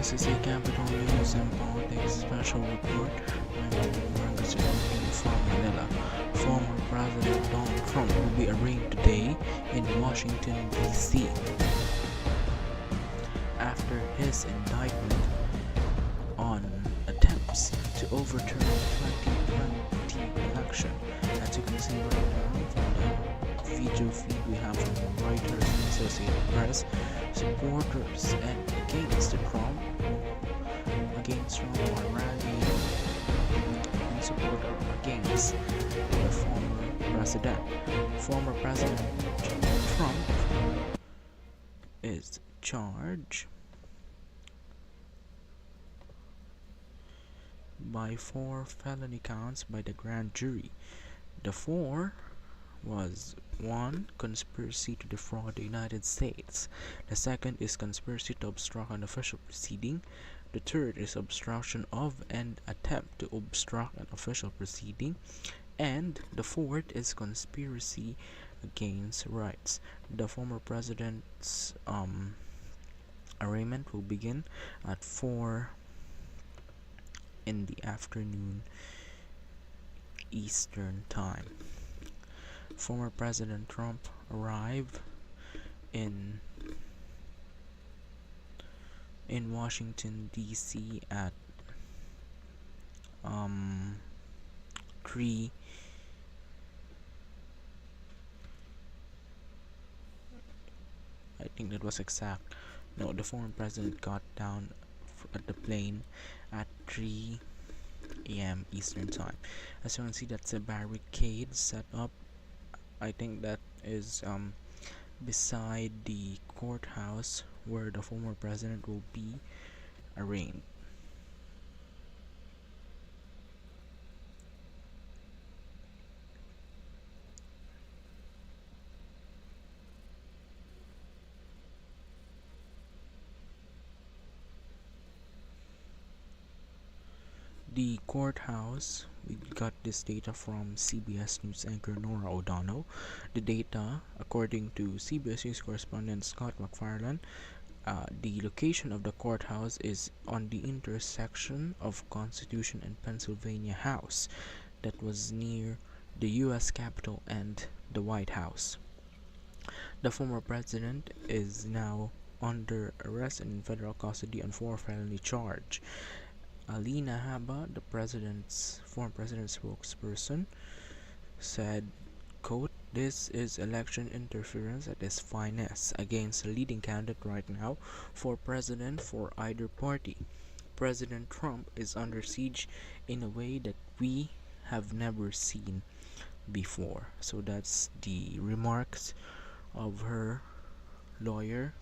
This is a Capital News and Politics special report. I'm Marcus from Manila. Former President Donald Trump will be arraigned today in Washington, D.C. after his indictment on attempts to overturn the 2020 election. As you can see right now from the video feed we have from Reuters and Associated Press, supporters and against Trump are rallying in support or against the former president. Former President Trump is charged by 4 felony counts by the grand jury. The 4 was 1. Conspiracy to defraud the United States. The second is conspiracy to obstruct an official proceeding. The third is obstruction of and attempt to obstruct an official proceeding. And the fourth is conspiracy against rights. The former president's arraignment will begin at 4 in the afternoon Eastern Time. Former President Trump arrived in Washington, D.C. at 3 I think that was exact. No, the former president got down at the plane at 3 a.m. Eastern Time. As you can see, that's a barricade set up. I think that is beside the courthouse where the former president will be arraigned. The courthouse, we got this data from CBS News anchor Nora O'Donnell. The data, according to CBS News correspondent Scott McFarland, the location of the courthouse is on the intersection of Constitution and Pennsylvania House, that was near the U.S. Capitol and the White House. The former president is now under arrest and in federal custody on 4 felony charges. Alina Habba, the former president's spokesperson, said, quote, "This is election interference at its finest against a leading candidate right now for president for either party. President Trump is under siege in a way that we have never seen before." So that's the remarks of her lawyer,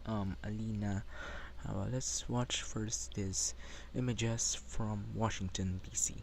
Alina. Let's watch first these images from Washington, D.C.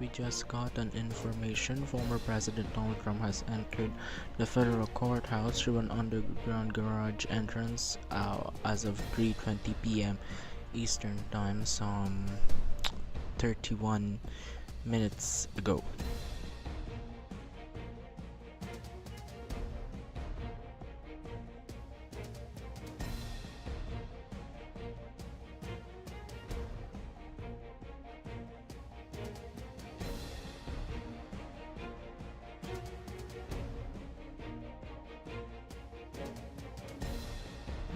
we just got an information. Former President Donald Trump has entered the federal courthouse through an underground garage entrance as of 3:20 p.m. Eastern Time, some 31 minutes ago.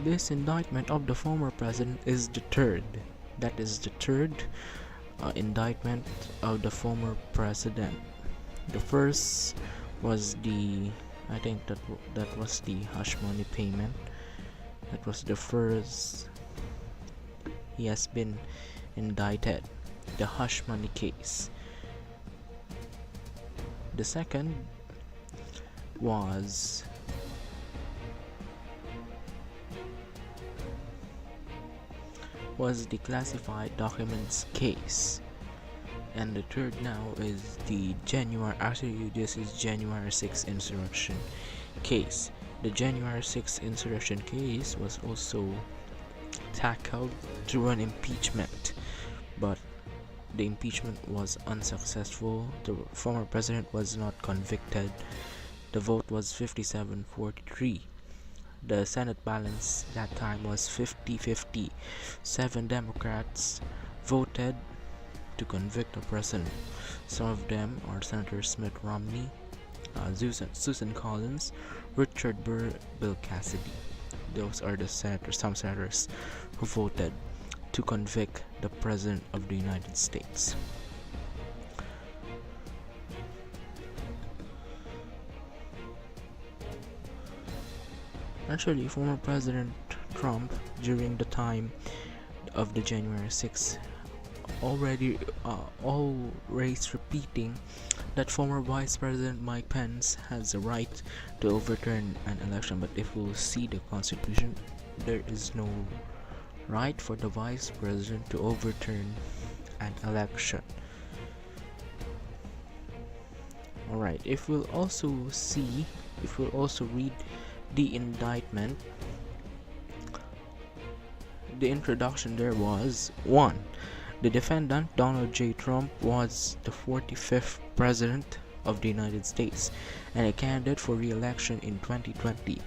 This indictment of the former president is the third. That is the third indictment of the former president. The first was I think that was the hush money payment. That was the first he has been indicted, the hush money case. The second was the classified documents case, and the third now is the this is January 6th insurrection case. The January 6th insurrection case was also tackled through an impeachment, but the impeachment was unsuccessful. The former president was not convicted. The vote was 57-43. The Senate balance that time was 50-50. 7 Democrats voted to convict the president. Some of them are Senators Mitt Romney, Susan Collins, Richard Burr, Bill Cassidy. Those are the some senators who voted to convict the President of the United States. Actually, former President Trump, during the time of the January 6th, always repeating that former Vice President Mike Pence has the right to overturn an election. But if we'll see the Constitution, there is no right for the Vice President to overturn an election. Alright, if we'll also read the indictment, the introduction there was 1. The defendant, Donald J. Trump, was the 45th President of the United States and a candidate for re-election in 2020.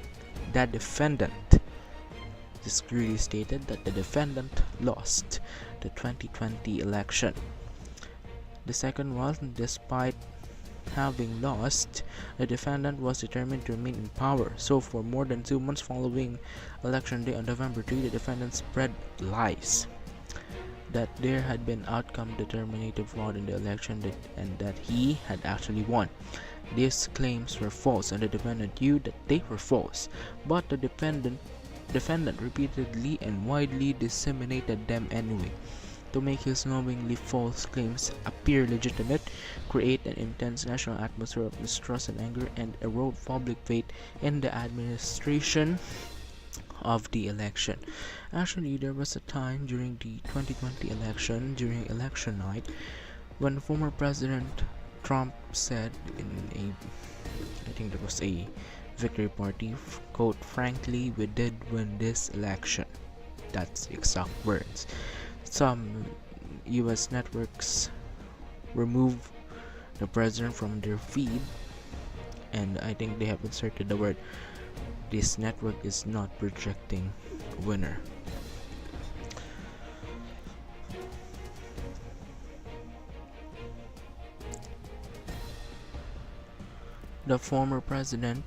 That defendant, this clearly stated that the defendant lost the 2020 election. The second was, despite having lost, the defendant was determined to remain in power. So for more than 2 months following election day on November 3, the defendant spread lies that there had been outcome determinative fraud in the election and that he had actually won. These claims were false, and the defendant knew that they were false, but the defendant repeatedly and widely disseminated them anyway, to make his knowingly false claims appear legitimate, create an intense national atmosphere of mistrust and anger, and erode public faith in the administration of the election. Actually, there was a time during the 2020 election, during election night, when former President Trump said I think there was a victory party, quote, "Frankly, we did win this election." That's exact words. Some US networks remove the president from their feed, and I think they have inserted the word, "This network is not projecting winner." The former president,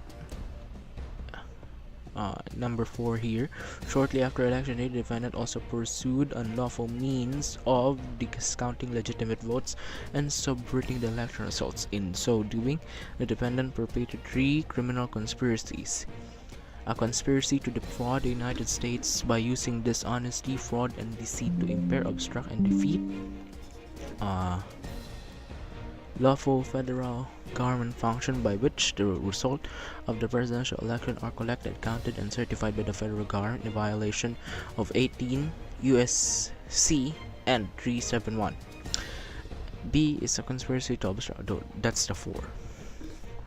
number 4 here, shortly after election day, the defendant also pursued unlawful means of discounting legitimate votes and subverting the election results. In so doing, the defendant perpetrated 3 criminal conspiracies: a conspiracy to defraud the United States by using dishonesty, fraud, and deceit to impair, obstruct, and defeat lawful federal government function by which the result of the presidential election are collected, counted, and certified by the federal government in violation of 18 U.S.C. and 371. B is a conspiracy to obstruct. That's the four,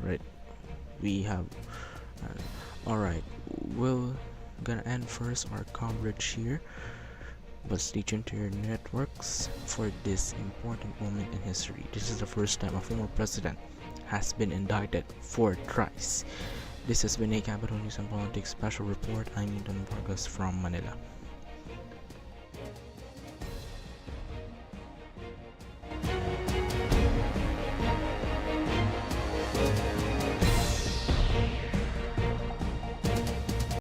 right? We have. All right, we're gonna end first our coverage here, but stay tuned to your networks for this important moment in history. This is the first time a former president has been indicted 4 tries. This has been a Capital News and Politics special report. I'm Ethan Vargas from Manila.